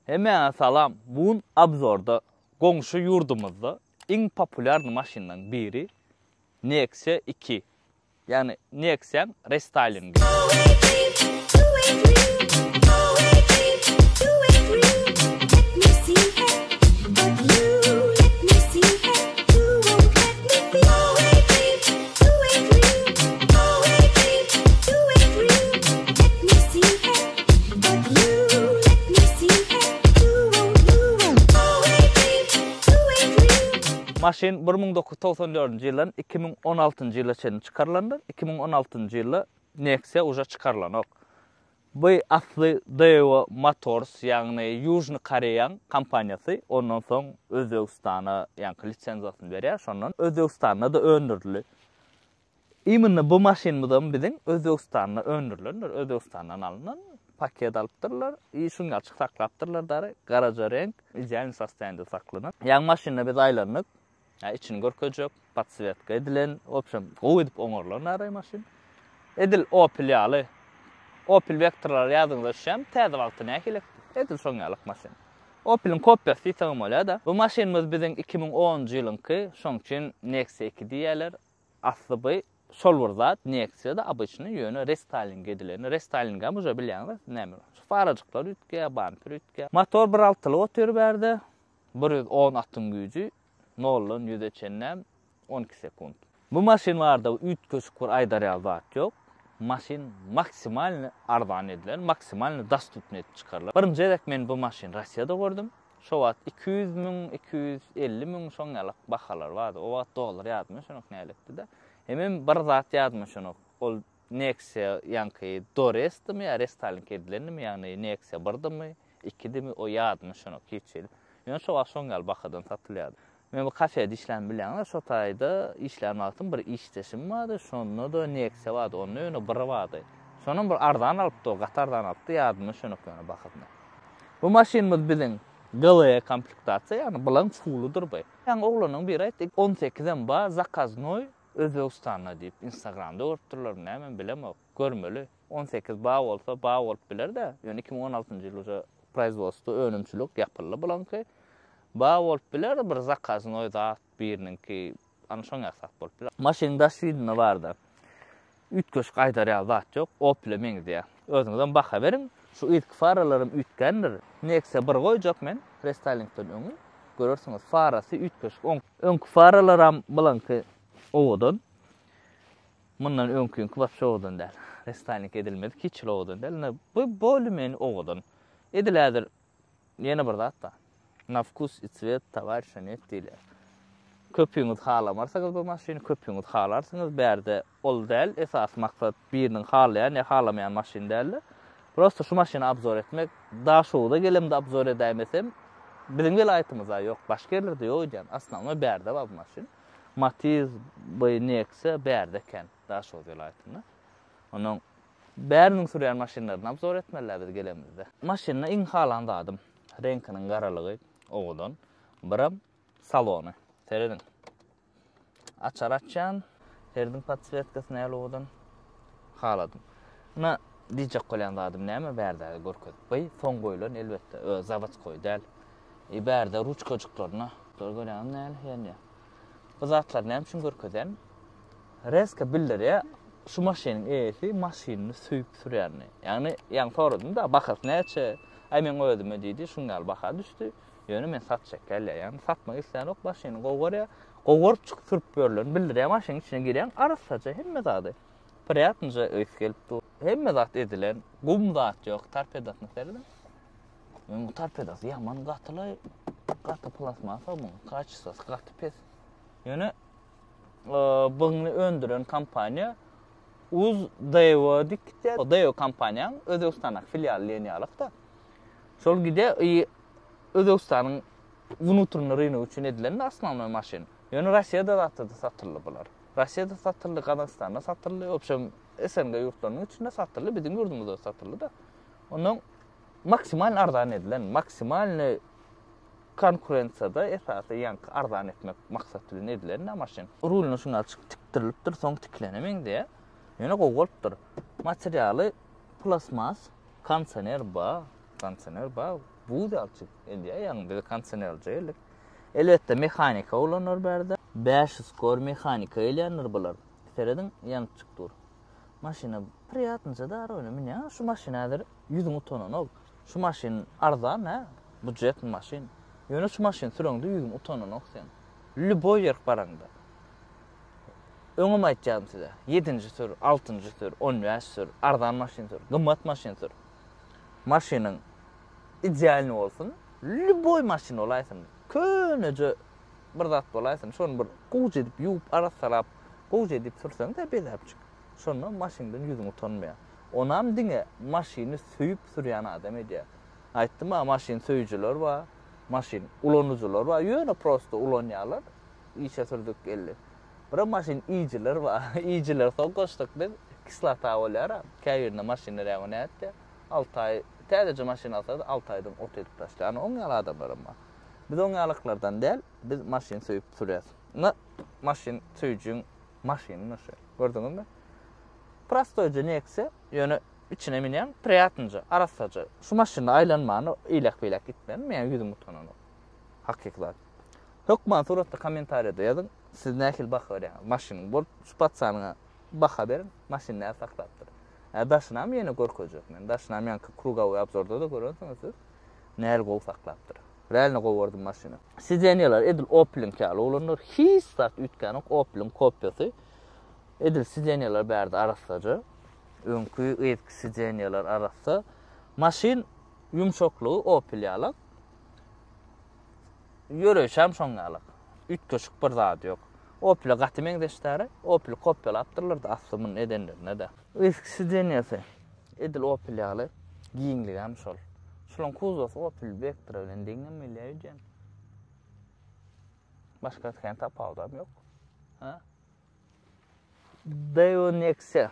Hemen salam. Bugün abzorda goňşy yurdumuzda iň populyar maşynadan biri Nexia 2. Yani Nexia restyling. Maşin 1994-nji ýyldan 2016-njy ýyla çenli çıkarlandy. 2016-njy ýyla Nexia uja çıkarlanok. Bu asly Daewoo Motors, ýagny Ýužny Koreýa kompaniýasy, ondan soň Özbegistana ýagny lisenziýasyny berýär, şondan Özbegistana da öndürli. Imini bu maşinymyzdan biziň Özbegistana öndürilenler, Özbegistandan alynan paket alypdyrlar, şuňa açyk saklapdyrlar dary, garaja renk, ideal sastandy saklanan. Ýa maşinna biz aýlanlyk, içini görkezjek, podsvetka edilen, opşam, gowy edip oňorlanan maşin. Edil Opel ýaly. Opel Vectra'lar ýadyňyza düşýär, täze wagtyna ýakylyk. Edil şoňalyk maşin. Opel'in kopýasy ýa-da bolýar-da. Bu maşinymyz biziň 2010-njy ýylynky, şoň üçin Nexia 2 diýerler. Asly bu şol bir zat Nexia'da abyçny ýöne restyling edilen. Restylinga muja bilýäňiz, näme? Farajyklar ütke, bamper ütke. Motor 1.6-ly otur berdi. 110 atym güýji, 0-dan 100-e çennem 12 sekund. Bu maşin barda ütköşük bir aýdarýal zat ýok. Maşin maksimal ardan edilen, maksimal dostupny etip çykarlar. Birinji edek men bu maşin Russiýada gördüm. Şo wagt 200 000, 250 000 şoňalyk bahalar bardy. O wagt dollar ýazmy şonok nälepdi-de. Hemen bir zat ýazmy şonok. Ol Nexia ýanky Dorestmi ýa restyling edilenmi, ýagny Nexia 1-dimi, 2-dimi o ýazmy şonok hiçel. Ýöne şo wagt şoňal bahadan satylýardy. Men bu kafede işlem bilýän, şo taýda işlem altyn bir işdeşim bardy, şonda da Nexia bardy, onun öňe bir bardy. Şonuň bir ardan alypdy, gatardan alypdy, ýadymy şonok ýöne bakdyna. Bu maşinymyz biziň GL komplektasiýa, ýani bilen fuuludur bu. Ýani oglanyň biri aýtdy, 18-den ba zakaznoy Özbegistana diýip Instagramda görüpdirler, näme bilemok, görmeli. 18 ba bolsa ba bolup biler-de. Ýöne 2016-njy ýyl производство önümçülük ýapyldy bulanky. Ba bolup biler, bir zakaznoy zat biriniňki ana şoňa sat bolup biler. Maşin daşwydyna barda. Ütköşük aýdarýal zat ýok, Opel meňizde. Özüňizden baka beriň. Şu ilk faralarym ütkendir. Nexia bir goýjak men restylingden öňü. Görürsiňiz farasy ütköşük. Öňki faralaram bulanky owadan. Mundan öňküňki bap şowadan däl. Restyling edilmedi, kiçil owadan däl. Bu bölümen owadan. Edilädir. Ýene bir zat da. Na vkus и цвет товарища нет diýler. Köpüňiz halamarsaňyz bu maşyny köpüňiz halarsynız, berde ol däl. Esas maksat biriniň halaýan ýa halamaýan maşyn däl. Prosta şu maşyny abzor etmek, daha şowda gelemde abzor edämesem, biziň welaýatymyzda ýok, başga ýerlerde ýok ýan. Aslanma berde bar bu maşyn. Matiz, bu Nexia berde eken, daha şow welaýatynda. Onuň bäriniň sürýän maşynlaryny abzor etmeler biz gelemizde. Maşynyň iň halandadım. Renkinin garalygy owadan. Biram salony. Teredin. Açar açan, teredin podsvetkasyny alyp owadan haladym. Na diýjek bolýandadım näme bärde görkezip. Bu soň goýulan elbetde zawodskoy däl. Bärde ruchkaçyklaryna görýän näl ýani. Bu zatlar näme üçin görkezen? Reska bildirýär, şu maşynyň eýesi maşynyny süýüp sürýärni. Ýani soradym da bahas näçe ay men öýdüm diýdi, şuňal baha düşdi. Ýöne men satjak gelýär. Ýani satmak isleýän ok maşyny gowgarýa, gowgaryp çykyp berlen, bildirýär maşynyň içine girýän arasaja hemme zady. Priýatnja öýüp gelipdi. Hemme zat edilen, gum zat ýok, torpedatny serdim. Men bu torpedat ýaman gatly, gaty plasmasa bu, kaçsız, gaty pes. Ýöne bunu öndüren kompaniýa Uz Daewoo dikde. O Daewoo kompaniýaň Özbegistana filiallyny alykda. Şol gide Özbegistanyň vnutrunny rynek üçin edilen aslanma maşyn. Ýöne Russiýada da satyldy bular. Russiýada satyldy, Kazakstanda satyldy, opşam SNG ýurtlarynyň içinde satyldy, biziň ýurdumyzda satyldy da. Onuň maksimal ardan edilen, maksimal konkurensiýada esasy ýanky ardan etmek maksat bilen edilen maşyn. Rulny şuňa tiktirilipdir, soň tiklenemeňde. Ýöne gowgalypdyr. Materialy plasmas, kondisioner ba, bu da alçık ediyor. Yani bir kondisionerci elik. Elbette mekanika olanlar berde. 500 kor mekanika elenir bular. Teredin yanıp çıktı. Maşina priyatınca da önemli ya. Şu maşinadır 100 tonon ol. Şu maşin arzan ha. Budjet maşin. Yönü şu maşin sürüngde 100 tonon ol sen. Lüboy yer baranda. Öňüm aýtjam size. 7-nji sür, 6-njy sür, 10-njy sür, arzan maşin sür, gymmat maşin sür. Maşynyň idealini bolsun. Lüboy maşin olaýsyn. Köneje bir zat bolaýsyn. Şonu bir guj edip ýuwup arassalap, guj edip sürseň de belap çık. Şonu maşinden 100 tonmaýa. Onam diňe maşyny söýüp sürýän adam edi. Aýtdym ha, maşin söýüjüler bar, maşin ulanyjylar bar. Ýöne prosto ulanýarlar. Işe sürdük geldi. Bir maşin iýjiler bar. Iýjiler soňgoşdyk biz kislata bolar. Käýerine maşinler ýaňynatdy. 6 ay täze maşin alsa 6 aýdan ot edip taşlaýan oň ýaly adamlar bar. Biz oň ýalyklardan däl, biz maşin söýüp sürýäs. Maşin söýjüň maşiny näşe. Gördüňizmi? Prostoyca nekse, ýöne içine minýän, priýatynja, arassaja. Şu maşyny aýlanmany iýlek-beýlek gitmän, men 100 tonony. Hakykat. Hökman suratda kommentariyada ýazyň. Siz nähil baka berýän? Maşyny bol, spatsanyňa baka berin, maşyny näme saklapdyr. Daşynam ýene görkezjek men. Daşynam ýa krugowy obzorda da görüyorsunuz siz. Näme gow saklapdyr. Realny gow berdym maşyny. Sideniýalar edil Opel'in käli olanlar hiç zat ütkän Opel'in kopýasy. Edil sideniýalar berdi arassaja. Öňkü eski sideniýalar arassa. Maşin ýumşaklygy Opel ýalyk. Ýöreşem şoňalyk. Ütköşük bir zat ýok. Opel gaty meňdeşleri, Opel kopýalapdyrlar aslymyň edenlerine de. Eski sideniýasy edil Opel ýaly, giňligi hem şol. Şolon kuzosy Opel Vectra bilen deňenmelýär. Başga täň tapawdam ýok. Ha? Dayonexia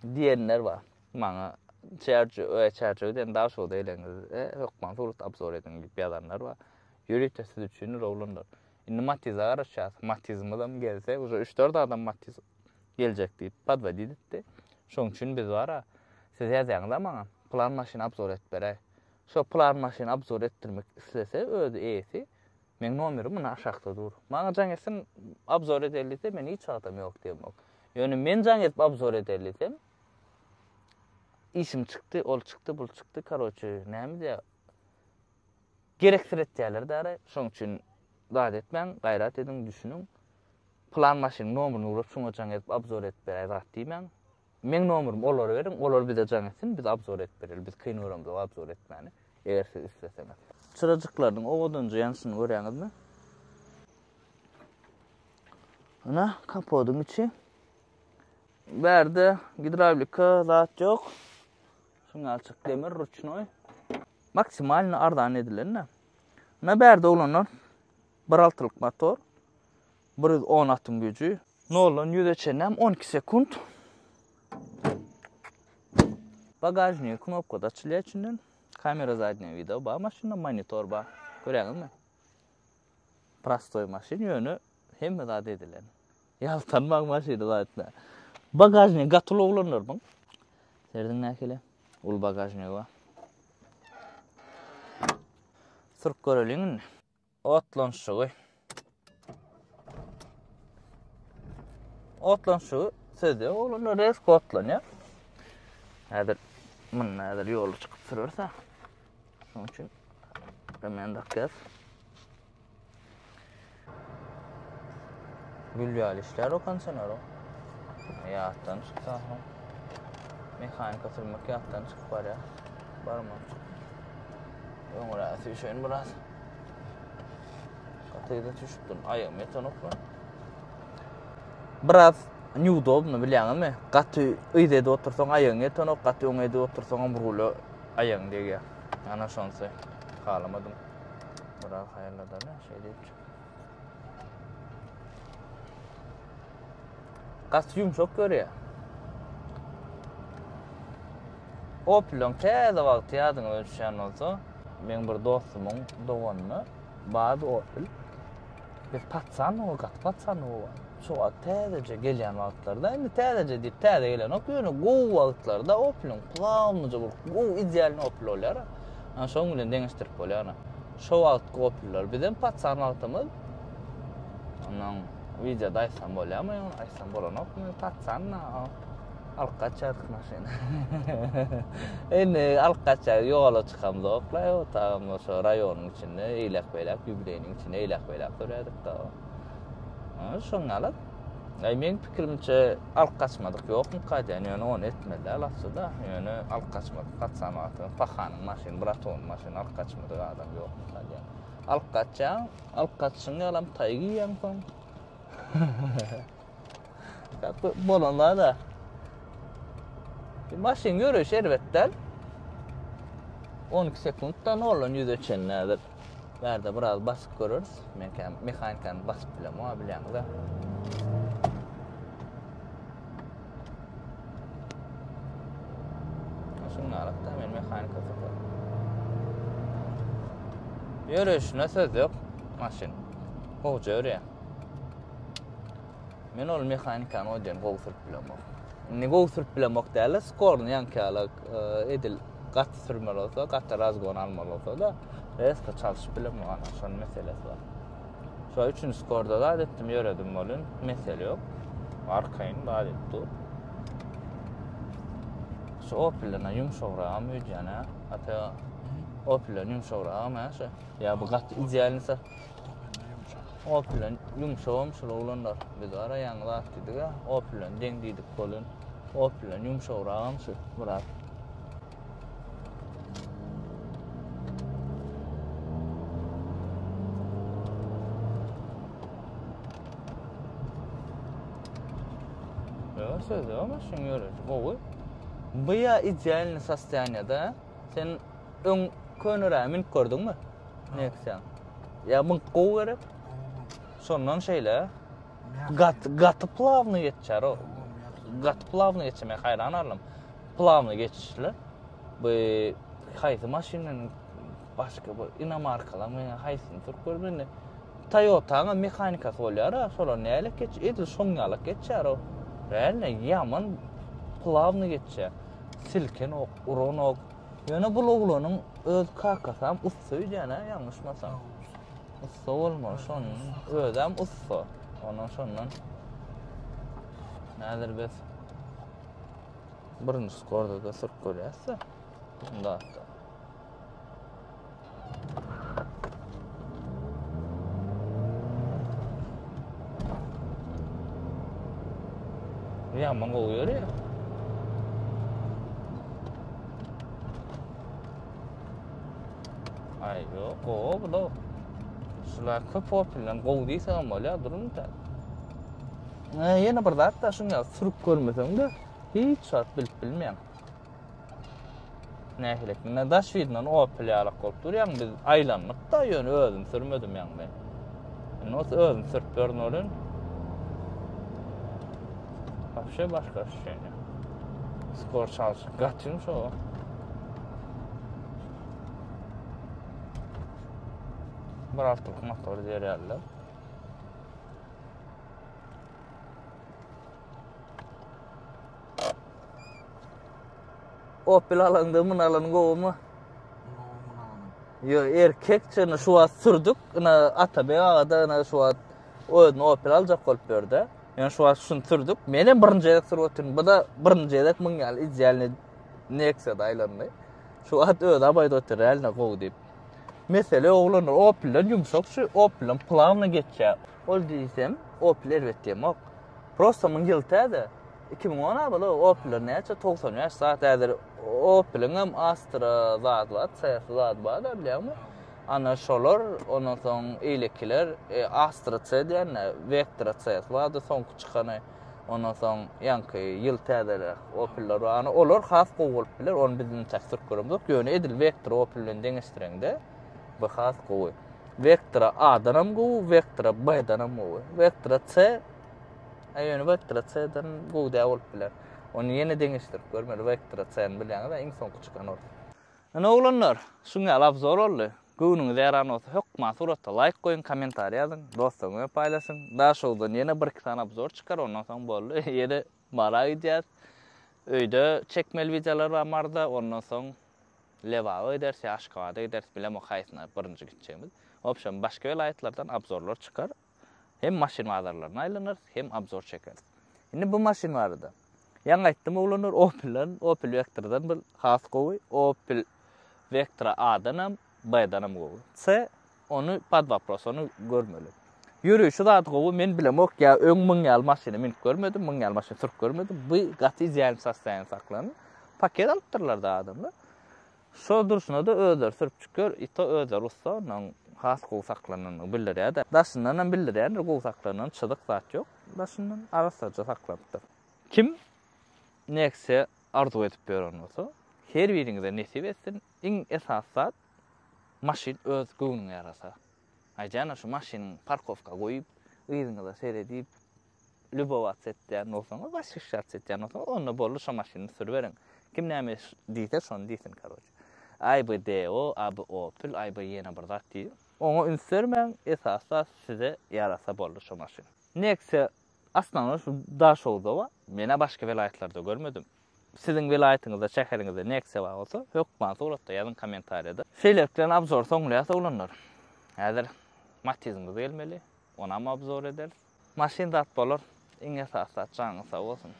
diýenler bar. Maňa çerçöwden daha şol diýleňiz. Hökman surat absor eden bir adamlar bar. Ýöretesi üçin rowlanlar. Indi Matiz araşýar. Matizmydam gelse, uje 3-4 adam Matiz geljek diýip padva diýdi. Şoň üçin biz bara siz ýazaňyzda maňa plan maşyny absor et berä. Şo plan maşyny absor etdirmek istese özi eýsi. Men nomerim muny aşakda dur. Maňa jaň etsin absor edilse men hiç adam ýok diýmek. Ýöne men jaň etip absor edilsem işim çıktı, ol çıktı, bul çıktı, karoçy, näme diýär? Gerektiretdiler dara. Şoň üçin daýat etmän, gaýrat ediň, düşünüň. Plan maşyny nomeryny urup şoňa jaň etip absor et berä diýmän. Men nomerym olara beriň, olar bize jaň etsin, biz absor et bereli, biz kyn öwrümde absor etmäni, eger siz isteseňiz. Çyrajyklaryň owadynja ýansyny görýäňizmi? Ana kapodyň içi. Berde gidravlika zat ýok. Şoňa açyk demir ruchnoy. Maksimalny ardan edilen. Na berde olanlar 1.6-lyk motor. 110 atym gücü. Nolan ýüzeçenem 12 sekund. Bagajny knopka da açylýar içinden. Kamera zadniy video bar, maşyna monitor bar. Görýäňizmi? Prostoy maşyn ýöne hemme zat edilen. Ýaltanmak maşyny zatna. Bagajny gatyly olanlar bu. Serdiň näkele? Ul bagajny bar. Sırk göreliň. Otlanşygy. Otlanşygy sizde olanlar eski otlanýar. Häzir men häzir ýoly çykyp sürerse. Şoň üçin men dakkas. Gülýär işler o kondisioner o. Ýatdan çyksa. Mehanika sürmek ýatdan çykyp bar ya. Barmy? Öňüne düşen biraz. Katyda düşüpdün. Aýam metanokla. Biraz neudobny bilýäňizmi? Gaty öýde otursaň aýaň etanok, gaty öňde otursaň buruly aýaň diýär. Ana şonsy halamadym. Biraz haýarlardan şey diýip. Gaty ýumşak görýär. Opel'ň täze wagt ýadyň ölçýän bolsa, men bir dostumyň doganyny bad Opel. Biz patsan o gat patsan o. Şu täzeje gelýän wagtlarda, endi täzeje diýip täze gelen ok ýöne gow wagtlarda Opel'ň kulağımyca bu gow idealny Opel bolýar. Şoň bilen deňişdirip bolýar. Şow alt goplar bizden patsan altymyz. Ondan videoda aýsam bolýarmy? Aýsam bolanokmy? Patsanna alqaçak maşyna. Eni alqaçak ýola çykamzokla, tam şo raýonyň içinde eýlek-beýlek, ýübileýiniň içinde eýlek-beýlek döredik da. Şoň alat. Men pikirimçe alqaçmadyk ýokmy kadän, ýöne onu etmediler aslında. Ýöne alqaçmadyk, patsanmaty, pahanyň maşyny, braton maşyny alqaçmadyk adam ýokmy kadän. Alqaçyň ýalam taýgy ýaňsoň. Bolanlar da. Maşyn görüş elbetde 12 sekunddan olan ýüzeçenlerdir. Berde biraz basyp görürüz. Mekanikany basyp bilen bilýäňiz. Şunlardan men mekanika satar. Yürüyüşüne söz yok. Maşyn. Hoca öyle. Men ol mekanikanı o den gowsur bilemok. Ne gowsur bilemok däl, skorny ýankalyk edil gat sürmeli bolsa, gat razgon almaly bolsa da eska çalyşyp bilemok ana şol meselesi bar. Şo üçin skorda da etdim ýöredim bolun, mesele ýok. Arkaýyn bari dur. Şo opilana ýumşagragam öýdýäne, ata opilana ýumşagragam şo. Ya bu gat idealnisa. Opilana ýumşagam şol olanlar. Biz ara ýangylar diýdik, opilana deň diýdik bolun. Opilana ýumşagragam şo. Murat. Ya söz ama şun görür. Oğul. Bu ya idealny sostoýanyda sen öň könürämin gördüňmi? Näksen? Ya bu gow gerek. Sondan şeýle gat plavny geçer o. Gat plavny geçme hayran alym. Plavny geçişler. Bu haýsy maşynyň başga bir Dinamarkalar men haýsyny türk görmeni. Toyota'nın mekanikasy bolýar, şolar näle geç edil şoňalyk geçer o. Rälne ýaman plavny geçer. Silken ok, uron ok. Ýöne bu oglanyň öz kakasam ussaýdyna, ýalňyşmasam. Ussa bolmaly, şonuň özem ussa. Ondan şondan nädir biz birinji skorda da sürüp görýärse. Bunda da. Ýaman goýýar ýa. Ay ýok, o bu da. Şular köp opilden gow diýsem bolýar, durun da. Ýene bir zat da şuňa sürüp görmeseň de hiç şart bilip bilmeýän. Nähilek, men daş widnan opil ýalyk bolup durýan, biz aýlanlyk da ýöne özüm sürmedim ýaňda. Men özüm sürüp görnölün. Вообще başka şey. Skor çalışıp kaçın şu. Bir haftalık motor derlerler. Opel alandı alan goğumu? Yo erkekçe şu an sürdük. Atabey ağada şu an Opel alacak bolup berdi. Yani şu an şunu sürdük. Menen birinci edek sürüp ötün. Bu da birinci edek mın gal idealni Nexia daylandy. Şu an öde abayda ötür eline gow deyip. Mesele oğlanlar Opel'den yumşak şu Opel'den plavna geçer. Ol diýsem Opel elbetde ýok. Prosta mın ýyltyda 2010 abala Opel'ler näçe 90 ýaş saat äder Opel'in hem Astra zat var, CS zat var da bilýärmi? Ana şolar, ondan soň eýlekler Astra C diýen, Vectra C vardy soňky çykany. Ondan soň ýanky ýyltyda Opel'ler ana olar has gowy biler, onu biziň çaksyrp görümdik. Ýöne edil Vectra Opel'den deňişdirende bu has gowy. Vectra A-dan hem gowy, Vectra B-dan hem gowy. Vectra C ýöne Vectra C-dan gowy däl bolup biler. Onu ýene deňişdirip görmeli Vectra C-ni bilýäňiz, iň soňky çykan ol. Ana oglanlar, şuňa abzor boldy. Göwnüň zäran olsa hökma suratda like koyun, kommentaриy ýazyn, dostlaryňa paýlaşyň. Daha şoldan ýene bir-iki tane abzor çykar, ondan soň boldy. Ýene mara edýär. Öýde çekmeli videolar barmarda, ondan soň Leva ederse, Aşgabat'a ederse bilem o haýsyna birinji gitjegimiz. Opşam başga vilayetlerden abzorlar çıkar. Hem maşin bazarlaryna aýlanır, hem abzor çeker. Indi bu maşin barada. Ýa aýtdym oglanlar Opel Vectra'dan bir has gowy, Opel Vectra A'danam, B'danam gowy. C onu pod vopros, onu görmeli. Yürüyüşü zat gowy men bilem ok ýa öň 1000 ýyl maşyny men görmedim, 1000 ýyl maşyny sürüp görmedim. Bu gaty ýaly sastaýan saklanýar. Paket alypdyrlar da adamlar. Şo durşuna da özler sürüp çykýar, ito özler ussa, onuň has gowy saklananyny bildirýär. Daşyndan bildirýär, gowy saklanan çydyk zat ýok. Daşyndan arasaja saklanıpdyr. Kim näkse arzu edip berýän bolsa, her biriňize nesip etsin, iň esas zat maşin öz göwnüne yarasa. Aýjana şu maşynyň parkovka goýup, ýygyňyza seredip, lübowat etýän bolsaňyz, başga şart etýän bolsaňyz, onda boldy şu maşyny sürüp beriň. Kim näme diýse, şonu diýsin karoç. ABDO, Opel, ABD ýene bir zat diýip, oňa ünsürmäň, esasda size yarasa boldy şu maşyn. Näkse aslanlar şu daş oldu, mene başka vilayetlarda görmedim. Sizin vilayetinizde, şäheriňizde näkse bar bolsa, hökman suratda ýazyn kommentariýada. Şeýlerden abzor soňlaýasa ulanlar. Häzir Matizmiz gelmeli, onam abzor eder. Maşin zat bolar, iň esas zat jaňy sag bolsun.